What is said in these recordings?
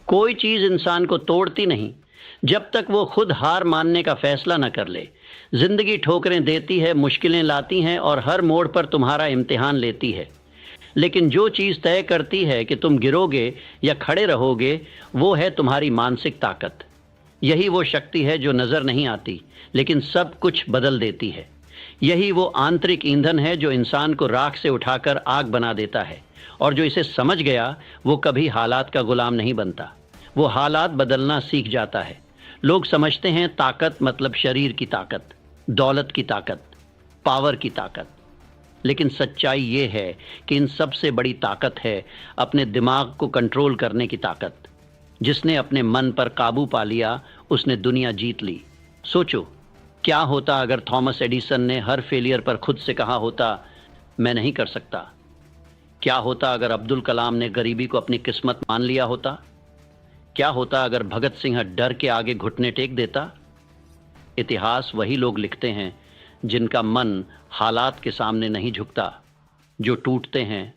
कोई चीज इंसान को तोड़ती नहीं जब तक वो खुद हार मानने का फैसला न कर ले। जिंदगी ठोकरें देती है, मुश्किलें लाती हैं और हर मोड़ पर तुम्हारा इम्तिहान लेती है। लेकिन जो चीज़ तय करती है कि तुम गिरोगे या खड़े रहोगे, वो है तुम्हारी मानसिक ताकत। यही वो शक्ति है जो नज़र नहीं आती लेकिन सब कुछ बदल देती है। यही वो आंतरिक ईंधन है जो इंसान को राख से उठाकर आग बना देता है। और जो इसे समझ गया वो कभी हालात का गुलाम नहीं बनता, वो हालात बदलना सीख जाता है। लोग समझते हैं ताकत मतलब शरीर की ताकत, दौलत की ताकत, पावर की ताकत। लेकिन सच्चाई ये है कि इन सबसे बड़ी ताकत है अपने दिमाग को कंट्रोल करने की ताकत। जिसने अपने मन पर काबू पा लिया उसने दुनिया जीत ली। सोचो, क्या होता अगर थॉमस एडिसन ने हर फेलियर पर खुद से कहा होता मैं नहीं कर सकता? क्या होता अगर अब्दुल कलाम ने गरीबी को अपनी किस्मत मान लिया होता? क्या होता अगर भगत सिंह डर के आगे घुटने टेक देता? इतिहास वही लोग लिखते हैं जिनका मन हालात के सामने नहीं झुकता, जो टूटते हैं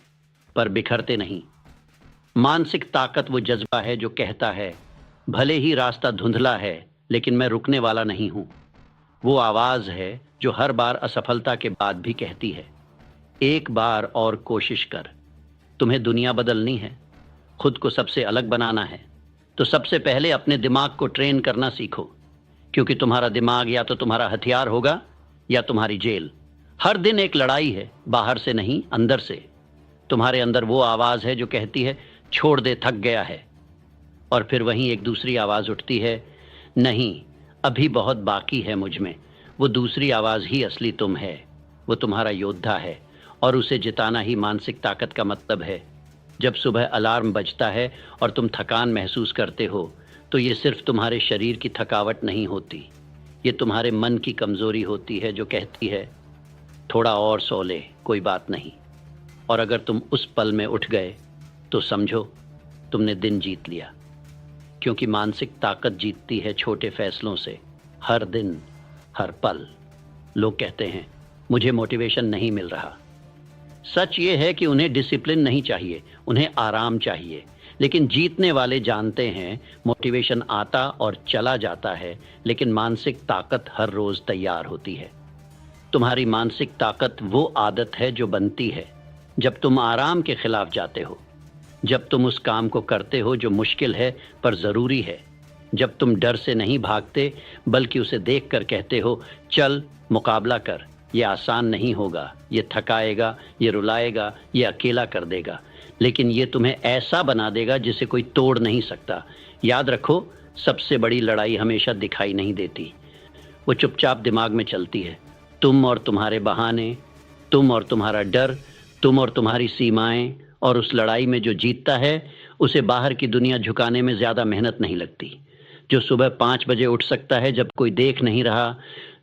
पर बिखरते नहीं। मानसिक ताकत वो जज्बा है जो कहता है भले ही रास्ता धुंधला है लेकिन मैं रुकने वाला नहीं हूँ। वो आवाज़ है जो हर बार असफलता के बाद भी कहती है एक बार और कोशिश कर। तुम्हें दुनिया बदलनी है, खुद को सबसे अलग बनाना है, तो सबसे पहले अपने दिमाग को ट्रेन करना सीखो। क्योंकि तुम्हारा दिमाग या तो तुम्हारा हथियार होगा या तुम्हारी जेल। हर दिन एक लड़ाई है, बाहर से नहीं अंदर से। तुम्हारे अंदर वो आवाज़ है जो कहती है छोड़ दे, थक गया है। और फिर वहीं एक दूसरी आवाज़ उठती है नहीं, अभी बहुत बाकी है मुझ में। वो दूसरी आवाज़ ही असली तुम है, वो तुम्हारा योद्धा है। और उसे जिताना ही मानसिक ताकत का मतलब है। जब सुबह अलार्म बजता है और तुम थकान महसूस करते हो तो ये सिर्फ तुम्हारे शरीर की थकावट नहीं होती, ये तुम्हारे मन की कमज़ोरी होती है जो कहती है थोड़ा और सो ले, कोई बात नहीं। और अगर तुम उस पल में उठ गए तो समझो तुमने दिन जीत लिया। क्योंकि मानसिक ताकत जीतती है छोटे फैसलों से, हर दिन, हर पल। लोग कहते हैं मुझे मोटिवेशन नहीं मिल रहा। सच ये है कि उन्हें डिसिप्लिन नहीं चाहिए, उन्हें आराम चाहिए। लेकिन जीतने वाले जानते हैं मोटिवेशन आता और चला जाता है, लेकिन मानसिक ताकत हर रोज़ तैयार होती है। तुम्हारी मानसिक ताकत वो आदत है जो बनती है जब तुम आराम के खिलाफ जाते हो, जब तुम उस काम को करते हो जो मुश्किल है पर ज़रूरी है, जब तुम डर से नहीं भागते बल्कि उसे देखकर कहते हो चल मुकाबला कर, ये आसान नहीं होगा, ये थकाएगा, ये रुलाएगा, ये अकेला कर देगा, लेकिन ये तुम्हें ऐसा बना देगा जिसे कोई तोड़ नहीं सकता। याद रखो, सबसे बड़ी लड़ाई हमेशा दिखाई नहीं देती, वो चुपचाप दिमाग में चलती है। तुम और तुम्हारे बहाने, तुम और तुम्हारा डर, तुम और तुम्हारी सीमाएं। और उस लड़ाई में जो जीतता है उसे बाहर की दुनिया झुकाने में ज़्यादा मेहनत नहीं लगती। जो सुबह 5 बजे उठ सकता है जब कोई देख नहीं रहा,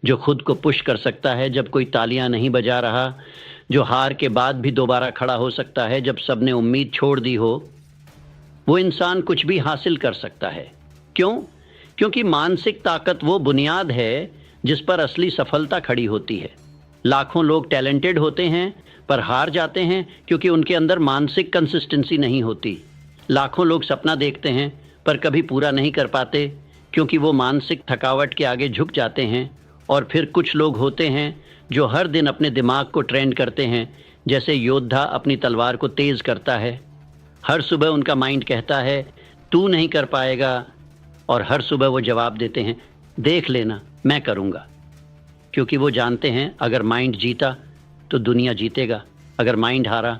जो खुद को पुश कर सकता है जब कोई तालियां नहीं बजा रहा, जो हार के बाद भी दोबारा खड़ा हो सकता है जब सबने उम्मीद छोड़ दी हो, वो इंसान कुछ भी हासिल कर सकता है। क्यों? क्योंकि मानसिक ताकत वो बुनियाद है जिस पर असली सफलता खड़ी होती है। लाखों लोग टैलेंटेड होते हैं पर हार जाते हैं क्योंकि उनके अंदर मानसिक कंसिस्टेंसी नहीं होती। लाखों लोग सपना देखते हैं पर कभी पूरा नहीं कर पाते क्योंकि वो मानसिक थकावट के आगे झुक जाते हैं। और फिर कुछ लोग होते हैं जो हर दिन अपने दिमाग को ट्रेन करते हैं, जैसे योद्धा अपनी तलवार को तेज़ करता है। हर सुबह उनका माइंड कहता है तू नहीं कर पाएगा, और हर सुबह वो जवाब देते हैं देख लेना मैं करूँगा। क्योंकि वो जानते हैं अगर माइंड जीता तो दुनिया जीतेगा, अगर माइंड हारा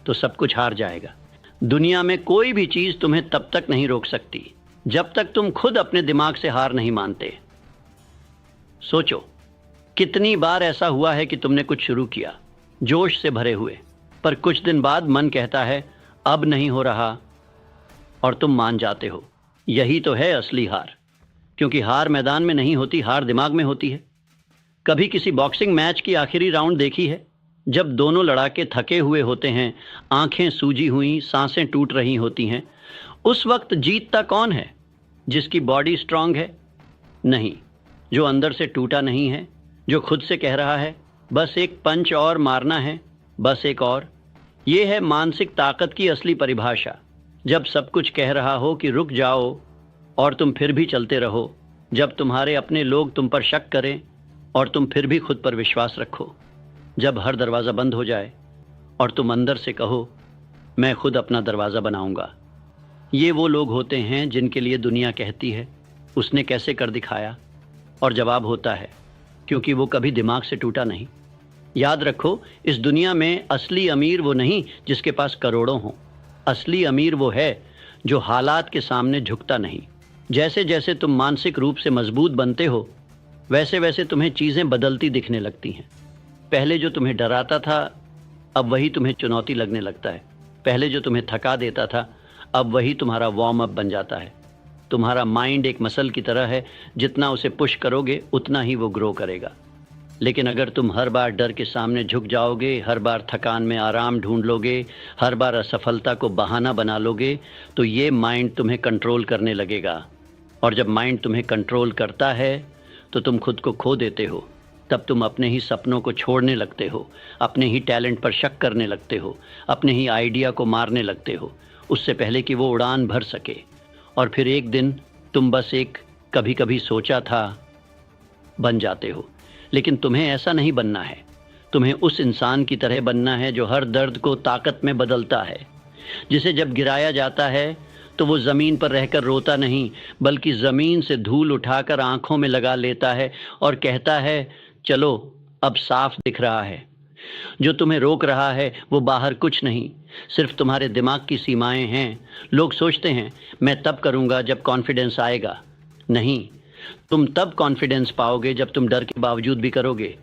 तो सब कुछ हार जाएगा। दुनिया में कोई भी चीज़ तुम्हें तब तक नहीं रोक सकती जब तक तुम खुद अपने दिमाग से हार नहीं मानते। सोचो, कितनी बार ऐसा हुआ है कि तुमने कुछ शुरू किया जोश से भरे हुए, पर कुछ दिन बाद मन कहता है अब नहीं हो रहा, और तुम मान जाते हो। यही तो है असली हार। क्योंकि हार मैदान में नहीं होती, हार दिमाग में होती है। कभी किसी बॉक्सिंग मैच की आखिरी राउंड देखी है? जब दोनों लड़ाके थके हुए होते हैं, आंखें सूजी हुई, सांसें टूट रही होती हैं, उस वक्त जीतता कौन है? जिसकी बॉडी स्ट्रांग है? नहीं, जो अंदर से टूटा नहीं है, जो खुद से कह रहा है बस एक पंच और मारना है, बस एक और। ये है मानसिक ताकत की असली परिभाषा। जब सब कुछ कह रहा हो कि रुक जाओ और तुम फिर भी चलते रहो, जब तुम्हारे अपने लोग तुम पर शक करें और तुम फिर भी खुद पर विश्वास रखो, जब हर दरवाज़ा बंद हो जाए और तुम अंदर से कहो मैं खुद अपना दरवाज़ा बनाऊंगा। ये वो लोग होते हैं जिनके लिए दुनिया कहती है उसने कैसे कर दिखाया, और जवाब होता है क्योंकि वो कभी दिमाग से टूटा नहीं। याद रखो, इस दुनिया में असली अमीर वो नहीं जिसके पास करोड़ों हों। असली अमीर वो है जो हालात के सामने झुकता नहीं। जैसे जैसे तुम मानसिक रूप से मजबूत बनते हो वैसे वैसे तुम्हें चीज़ें बदलती दिखने लगती हैं। पहले जो तुम्हें डराता था अब वही तुम्हें चुनौती लगने लगता है। पहले जो तुम्हें थका देता था अब वही तुम्हारा वार्म अप बन जाता है। तुम्हारा माइंड एक मसल की तरह है, जितना उसे पुश करोगे उतना ही वो ग्रो करेगा। लेकिन अगर तुम हर बार डर के सामने झुक जाओगे, हर बार थकान में आराम ढूंढ लोगे, हर बार असफलता को बहाना बना लोगे, तो ये माइंड तुम्हें कंट्रोल करने लगेगा। और जब माइंड तुम्हें कंट्रोल करता है तो तुम खुद को खो देते हो। तब तुम अपने ही सपनों को छोड़ने लगते हो, अपने ही टैलेंट पर शक करने लगते हो, अपने ही आइडिया को मारने लगते हो उससे पहले कि वो उड़ान भर सके। और फिर एक दिन तुम बस एक कभी कभी सोचा था बन जाते हो। लेकिन तुम्हें ऐसा नहीं बनना है। तुम्हें उस इंसान की तरह बनना है जो हर दर्द को ताकत में बदलता है, जिसे जब गिराया जाता है तो वो ज़मीन पर रहकर रोता नहीं बल्कि ज़मीन से धूल उठाकर आंखों में लगा लेता है और कहता है चलो अब साफ दिख रहा है। जो तुम्हें रोक रहा है वो बाहर कुछ नहीं, सिर्फ तुम्हारे दिमाग की सीमाएं हैं। लोग सोचते हैं मैं तब करूँगा जब कॉन्फिडेंस आएगा। नहीं, तुम तब कॉन्फिडेंस पाओगे जब तुम डर के बावजूद भी करोगे।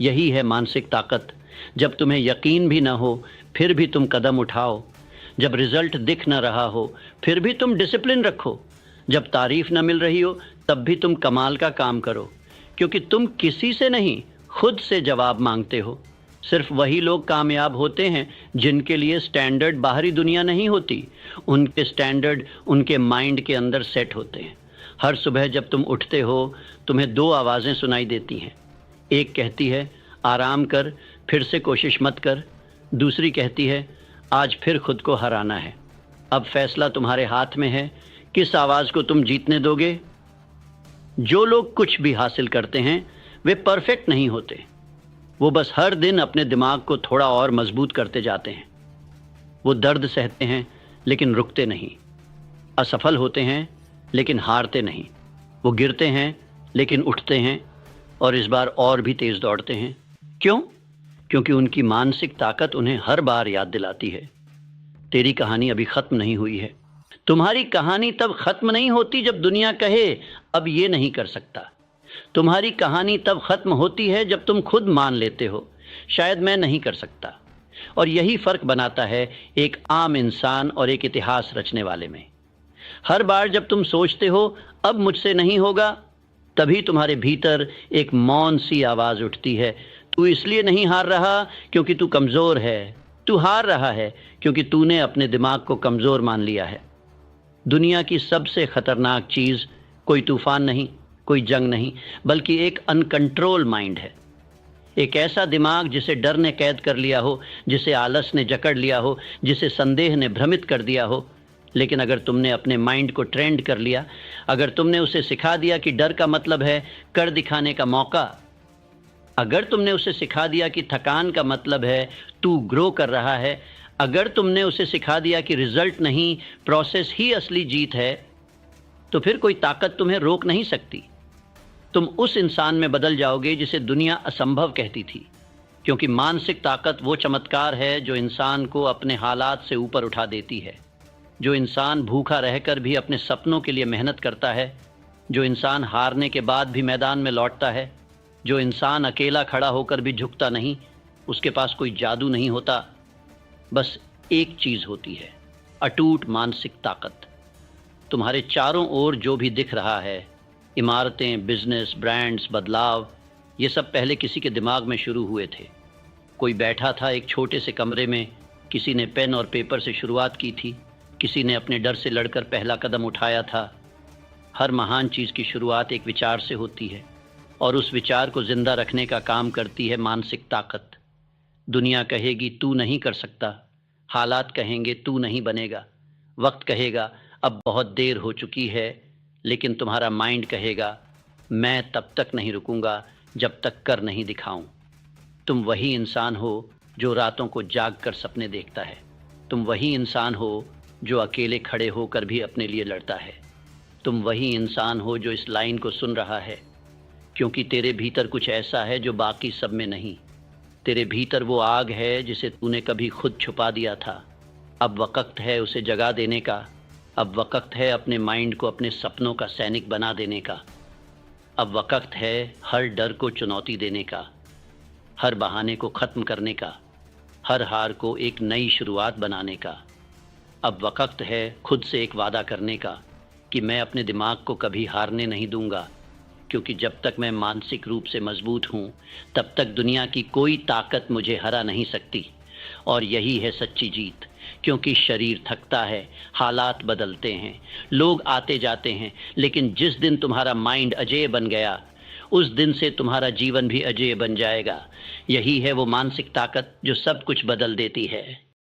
यही है मानसिक ताकत। जब तुम्हें यकीन भी न हो फिर भी तुम कदम उठाओ। जब रिजल्ट दिख न रहा हो फिर भी तुम डिसिप्लिन रखो। जब तारीफ न मिल रही हो तब भी तुम कमाल का काम करो, क्योंकि तुम किसी से नहीं खुद से जवाब मांगते हो। सिर्फ वही लोग कामयाब होते हैं जिनके लिए स्टैंडर्ड बाहरी दुनिया नहीं होती, उनके स्टैंडर्ड उनके माइंड के अंदर सेट होते हैं। हर सुबह जब तुम उठते हो तुम्हें दो आवाज़ें सुनाई देती हैं। एक कहती है आराम कर, फिर से कोशिश मत कर। दूसरी कहती है आज फिर खुद को हराना है। अब फैसला तुम्हारे हाथ में है, किस आवाज़ को तुम जीतने दोगे। जो लोग कुछ भी हासिल करते हैं वे परफेक्ट नहीं होते, वो बस हर दिन अपने दिमाग को थोड़ा और मजबूत करते जाते हैं। वो दर्द सहते हैं लेकिन रुकते नहीं, असफल होते हैं लेकिन हारते नहीं, वो गिरते हैं लेकिन उठते हैं और इस बार और भी तेज़ दौड़ते हैं। क्यों? क्योंकि उनकी मानसिक ताकत उन्हें हर बार याद दिलाती है तेरी कहानी अभी ख़त्म नहीं हुई है। तुम्हारी कहानी तब ख़त्म नहीं होती जब दुनिया कहे अब ये नहीं कर सकता। तुम्हारी कहानी तब ख़त्म होती है जब तुम खुद मान लेते हो शायद मैं नहीं कर सकता। और यही फ़र्क बनाता है एक आम इंसान और एक इतिहास रचने वाले में। हर बार जब तुम सोचते हो अब मुझसे नहीं होगा, तभी तुम्हारे भीतर एक मौन सी आवाज़ उठती है, तू इसलिए नहीं हार रहा क्योंकि तू कमज़ोर है, तू हार रहा है क्योंकि तूने अपने दिमाग को कमज़ोर मान लिया है। दुनिया की सबसे ख़तरनाक चीज़ कोई तूफ़ान नहीं, कोई जंग नहीं, बल्कि एक अनकंट्रोल माइंड है। एक ऐसा दिमाग जिसे डर ने कैद कर लिया हो, जिसे आलस ने जकड़ लिया हो, जिसे संदेह ने भ्रमित कर दिया हो। लेकिन अगर तुमने अपने माइंड को ट्रेंड कर लिया, अगर तुमने उसे सिखा दिया कि डर का मतलब है कर दिखाने का मौका, अगर तुमने उसे सिखा दिया कि थकान का मतलब है तू ग्रो कर रहा है, अगर तुमने उसे सिखा दिया कि रिजल्ट नहीं प्रोसेस ही असली जीत है, तो फिर कोई ताकत तुम्हें रोक नहीं सकती। तुम उस इंसान में बदल जाओगे जिसे दुनिया असंभव कहती थी, क्योंकि मानसिक ताकत वो चमत्कार है जो इंसान को अपने हालात से ऊपर उठा देती है। जो इंसान भूखा रहकर भी अपने सपनों के लिए मेहनत करता है, जो इंसान हारने के बाद भी मैदान में लौटता है, जो इंसान अकेला खड़ा होकर भी झुकता नहीं, उसके पास कोई जादू नहीं होता, बस एक चीज़ होती है, अटूट मानसिक ताकत। तुम्हारे चारों ओर जो भी दिख रहा है, इमारतें, बिजनेस, ब्रांड्स, बदलाव, ये सब पहले किसी के दिमाग में शुरू हुए थे। कोई बैठा था एक छोटे से कमरे में, किसी ने पेन और पेपर से शुरुआत की थी, किसी ने अपने डर से लड़कर पहला कदम उठाया था। हर महान चीज़ की शुरुआत एक विचार से होती है और उस विचार को जिंदा रखने का काम करती है मानसिक ताकत। दुनिया कहेगी तू नहीं कर सकता, हालात कहेंगे तू नहीं बनेगा, वक्त कहेगा अब बहुत देर हो चुकी है, लेकिन तुम्हारा माइंड कहेगा मैं तब तक नहीं रुकूंगा जब तक कर नहीं दिखाऊं। तुम वही इंसान हो जो रातों को जाग कर सपने देखता है। तुम वही इंसान हो जो अकेले खड़े होकर भी अपने लिए लड़ता है। तुम वही इंसान हो जो इस लाइन को सुन रहा है, क्योंकि तेरे भीतर कुछ ऐसा है जो बाकी सब में नहीं। तेरे भीतर वो आग है जिसे तूने कभी खुद छुपा दिया था। अब वक्त है उसे जगा देने का। अब वक्त है अपने माइंड को अपने सपनों का सैनिक बना देने का। अब वक्त है हर डर को चुनौती देने का, हर बहाने को ख़त्म करने का, हर हार को एक नई शुरुआत बनाने का। अब वक्त है खुद से एक वादा करने का कि मैं अपने दिमाग को कभी हारने नहीं दूंगा, क्योंकि जब तक मैं मानसिक रूप से मजबूत हूँ तब तक दुनिया की कोई ताकत मुझे हरा नहीं सकती। और यही है सच्ची जीत, क्योंकि शरीर थकता है, हालात बदलते हैं, लोग आते जाते हैं, लेकिन जिस दिन तुम्हारा माइंड अजेय बन गया उस दिन से तुम्हारा जीवन भी अजेय बन जाएगा। यही है वो मानसिक ताकत जो सब कुछ बदल देती है।